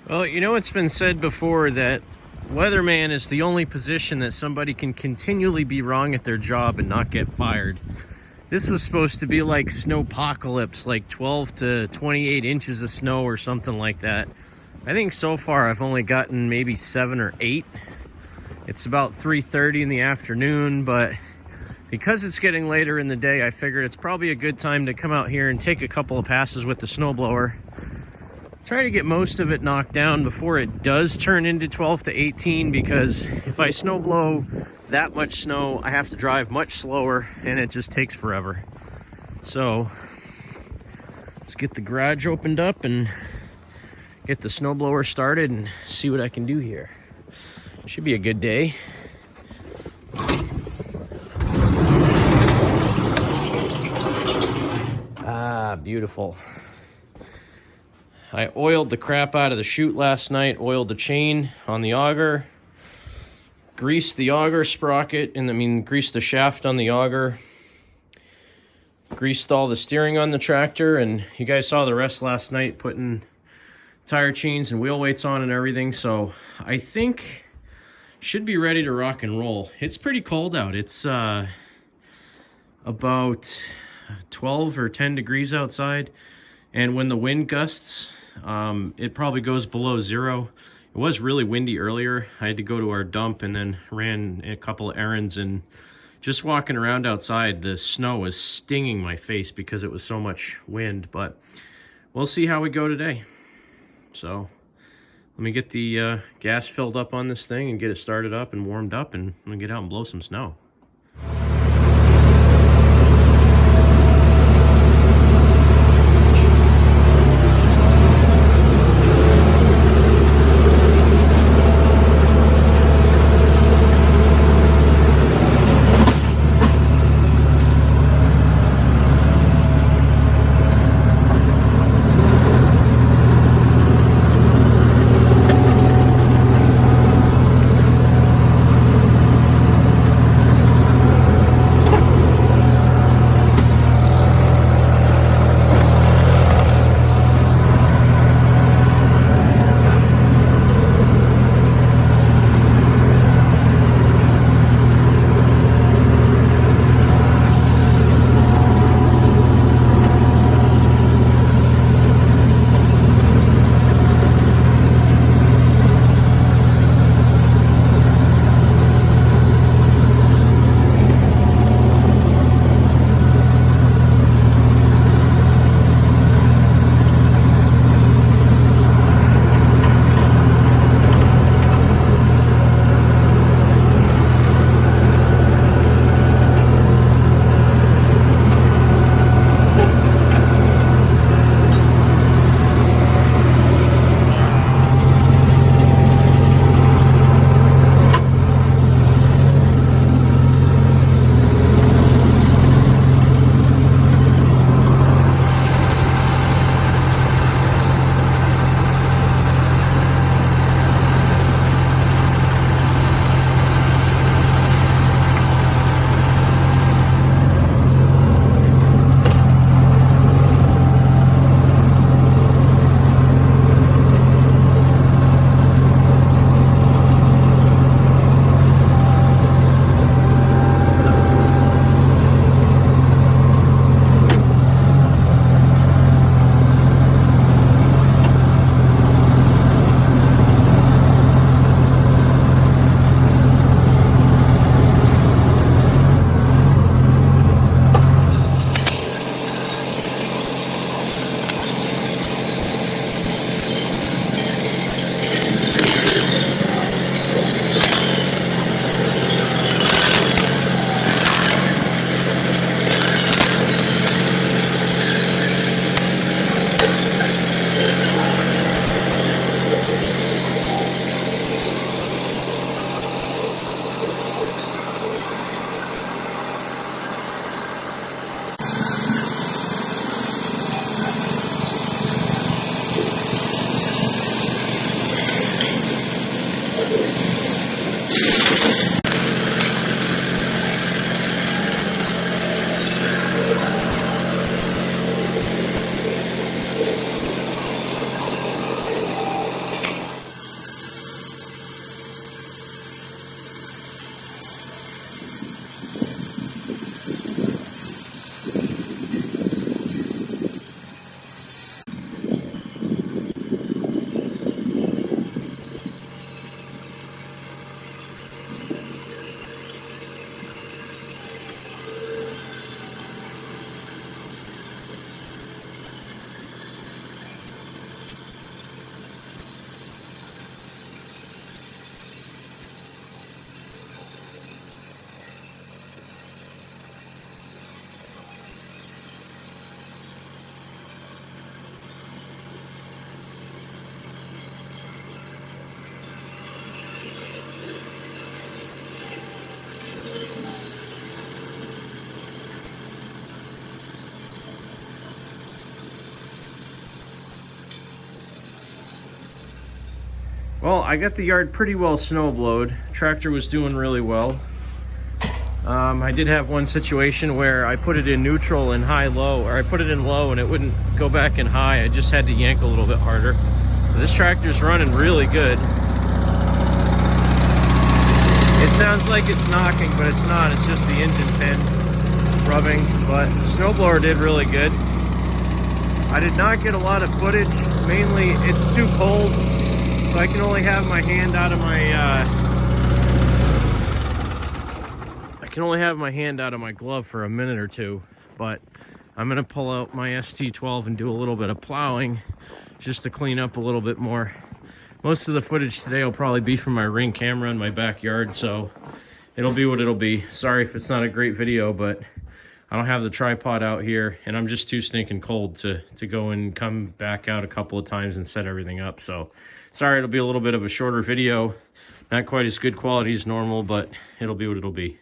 Well, you know, it's been said before that weatherman is the only position that somebody can continually be wrong at their job and not get fired. This was supposed to be like snowpocalypse, like 12 to 28 inches of snow or something like that. I think so far I've only gotten maybe 7 or 8. It's about 3:30 in the afternoon, but because it's getting later in the day, I figured it's probably a good time to come out here and take a couple of passes with the snowblower. Try to get most of it knocked down before it does turn into 12 to 18, because if I snow blow that much snow, I have to drive much slower and it just takes forever. So let's get the garage opened up and get the snowblower started and see what I can do here. Should be a good day. Ah, beautiful. I oiled the crap out of the chute last night, oiled the chain on the auger, greased the auger sprocket, greased the shaft on the auger, greased all the steering on the tractor, and you guys saw the rest last night, putting tire chains and wheel weights on and everything. So I think should be ready to rock and roll. It's pretty cold out. It's about 12 or 10 degrees outside. And when the wind gusts, it probably goes below 0. It was really windy earlier. I had to go to our dump and then ran a couple of errands, and just walking around outside, the snow was stinging my face because it was so much wind. But we'll see how we go today. So let me get the gas filled up on this thing and get it started up and warmed up, and I'm gonna get out and blow some snow. Well, I got the yard pretty well snowblowed. Tractor was doing really well. I did have one situation where I put it in neutral and high-low, or I put it in low and it wouldn't go back in high. I just had to yank a little bit harder. But this tractor's running really good. It sounds like it's knocking, but it's not. It's just the engine pin rubbing. But the snowblower did really good. I did not get a lot of footage. Mainly, it's too cold, so I can only have my hand out of my glove for a minute or two. But I'm gonna pull out my ST12 and do a little bit of plowing just to clean up a little bit more. Most of the footage today will probably be from my Ring camera in my backyard, so it'll be what it'll be. Sorry if it's not a great video, but I don't have the tripod out here, and I'm just too stinking cold to go and come back out a couple of times and set everything up. So sorry, it'll be a little bit of a shorter video. Not quite as good quality as normal, but it'll be what it'll be.